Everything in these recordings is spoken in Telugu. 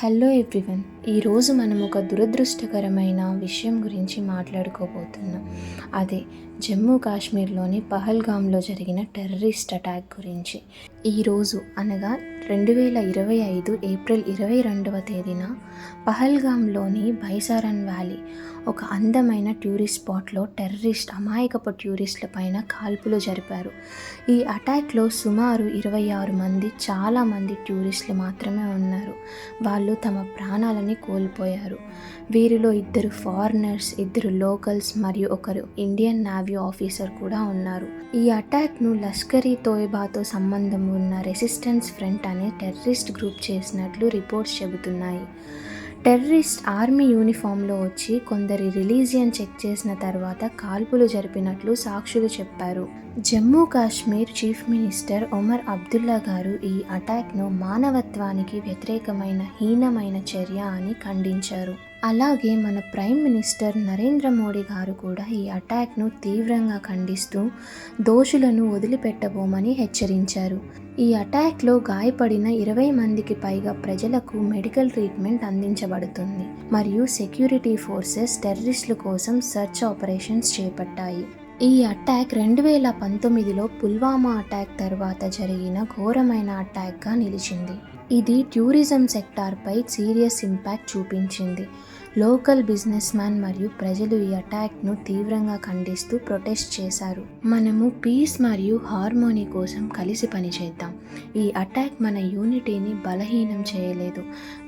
హలో ఎవ్రీవన్, ఈరోజు మనం ఒక దురదృష్టకరమైన విషయం గురించి మాట్లాడుకోబోతున్నాం. అదే జమ్మూ కాశ్మీర్లోని పహల్గామ్లో జరిగిన టెర్రరిస్ట్ అటాక్ గురించి. ఈరోజు అనగా 2025 ఏప్రిల్ 22వ తేదీన పహల్గామ్లోని బైసారన్ వ్యాలీ ఒక అందమైన టూరిస్ట్ స్పాట్లో అమాయకపు టూరిస్టుల పైన కాల్పులు జరిపారు. ఈ అటాక్లో సుమారు 26 మంది, చాలామంది టూరిస్టులు మాత్రమే ఉన్నారు. వాళ్ళు తమ ప్రాణాలని కోల్పోయారు. వీరిలో 2 ఫారినర్స్, 2 లోకల్స్ మరియు ఒకరు ఇండియన్ నేవీ ఆఫీసర్ కూడా ఉన్నారు. ఈ అటాక్ను లష్కర్-ఇ తోయిబాతో సంబంధం ఉన్న రెసిస్టెన్స్ ఫ్రంట్ అనే టెర్రరిస్ట్ గ్రూప్ చేసినట్లు రిపోర్ట్స్ చెబుతున్నాయి. టెర్రరిస్ట్ ఆర్మీ యూనిఫామ్లో వచ్చి కొందరి రిలీజియన్ చెక్ చేసిన తర్వాత కాల్పులు జరిపినట్లు సాక్షులు చెప్పారు. జమ్మూ కాశ్మీర్ చీఫ్ మినిస్టర్ ఒమర్ అబ్దుల్లా గారు ఈ అటాక్ను మానవత్వానికి వ్యతిరేకమైన హీనమైన చర్య అని ఖండించారు. అలాగే మన ప్రైమ్ మినిస్టర్ నరేంద్ర మోడీ గారు కూడా ఈ అటాక్ను తీవ్రంగా ఖండిస్తూ దోషులను వదిలిపెట్టబోమని హెచ్చరించారు. ఈ అటాక్లో గాయపడిన 20 మందికి పైగా ప్రజలకు మెడికల్ ట్రీట్మెంట్ అందించబడుతుంది మరియు సెక్యూరిటీ ఫోర్సెస్ టెర్రరిస్టుల కోసం సెర్చ్ ఆపరేషన్స్ చేపట్టాయి. ఈ అటాక్ 2019లో పుల్వామా అటాక్ తర్వాత జరిగిన ఘోరమైన అటాక్గా నిలిచింది. ఇది టూరిజం సెక్టార్పై సీరియస్ ఇంపాక్ట్ చూపించింది. లోకల్ బిజినెస్ మ్యాన్ మరియు ప్రజలు ఈ అటాక్ను తీవ్రంగా ఖండిస్తూ ప్రొటెస్ట్ చేశారు. మనము పీస్ మరియు హార్మోనీ కోసం కలిసి పనిచేద్దాం. ఈ అటాక్ మన యూనిటీని బలహీనం చేయలేదు,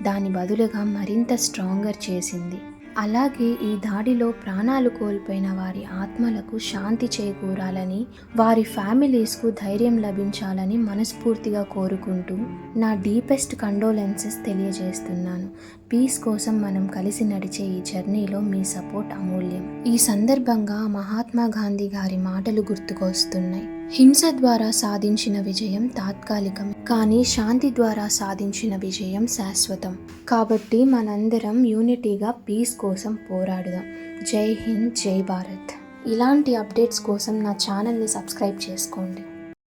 దాని బదులుగా మరింత స్ట్రాంగర్ చేసింది. అలాగే ఈ దాడిలో ప్రాణాలు కోల్పోయిన వారి ఆత్మలకు శాంతి చేకూరాలని, వారి ఫ్యామిలీస్కు ధైర్యం లభించాలని మనస్ఫూర్తిగా కోరుకుంటూ నా డీపెస్ట్ కండోలెన్సెస్ తెలియజేస్తున్నాను. పీస్ కోసం మనం కలిసి నడిచే ఈ జర్నీలో మీ సపోర్ట్ అమూల్యం. ఈ సందర్భంగా మహాత్మా గాంధీ గారి మాటలు గుర్తుకొస్తున్నాయి. హింస ద్వారా సాధించిన విజయం తాత్కాలికం, కానీ శాంతి ద్వారా సాధించిన విజయం శాశ్వతం. కాబట్టి మనందరం యూనిటీగా పీస్ కోసం పోరాడుదాం. జై హింద్, జై భారత్. ఇలాంటి అప్డేట్స్ కోసం నా ఛానల్ని సబ్స్క్రైబ్ చేసుకోండి.